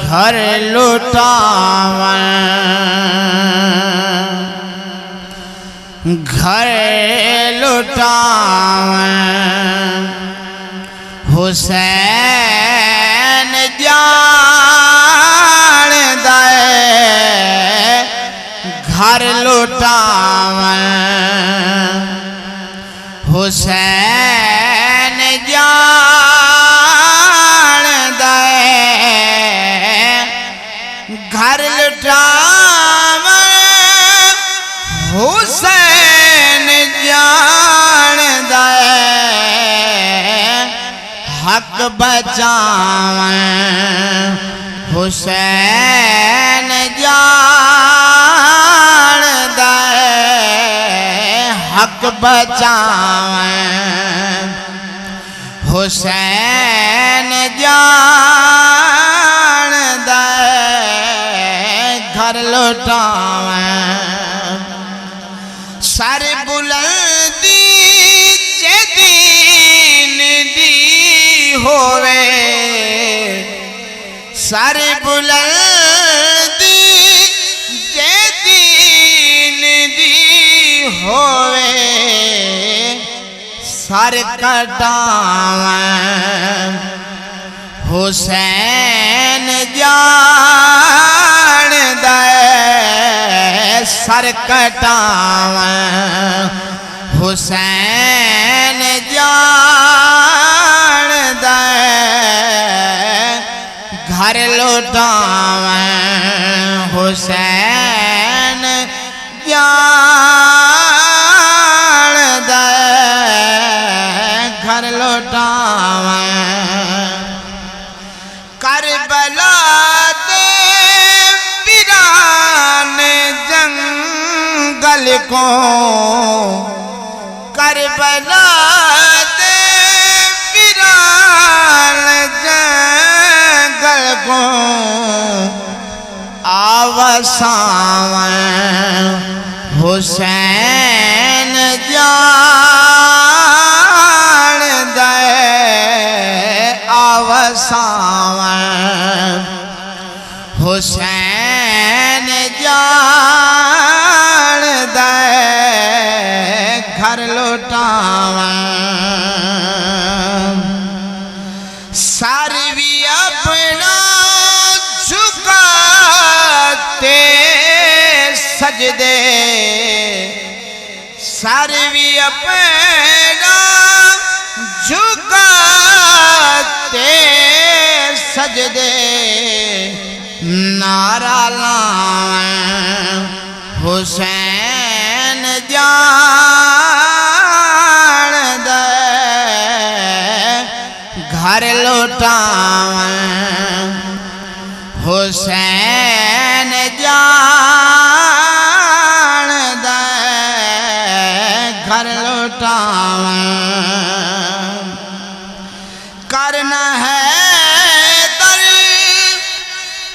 घर लुटावन घर लुटावन हुसैन जान दे घर लुटावन हुसैन जान दे घर लुटावन हुसैन जान दे हक बचावन हुसैन जान दे हक बचावन हुसैन जान दे घर लुटावन सर बुलंदी दीन दी होवे सर बुलंदी दीन दी होवे सर कटावन हुसैन जान दे सर कटावन हुसैन जान दे घर लुटावन हुसैन जान दे घर लुटावन करबला दे वीरान जंगल को करबला दे वीरान जंगल को आवसावन हुसैन जान दे आवसावन हुसैन जान दे घर लुटावन सारवी अपना झुकाते सजदे सारवी अपना झुकाते सजदे नारा लावन हुसैन जान दे घर लुटावन हुसैन जान दे घर लुटावन करना है दर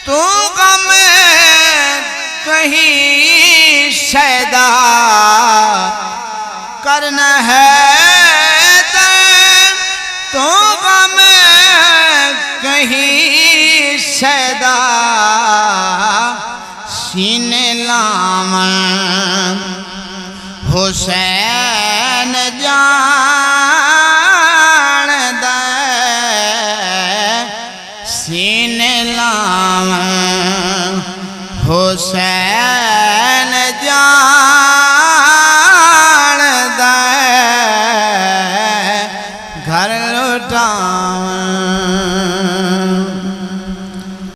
तू गम कहीं शैदा करना है दर तू गम कहीं शैदा सीने लावन हुसैन जान दे सीने लावन हुसैन जान दे घर लुटावन।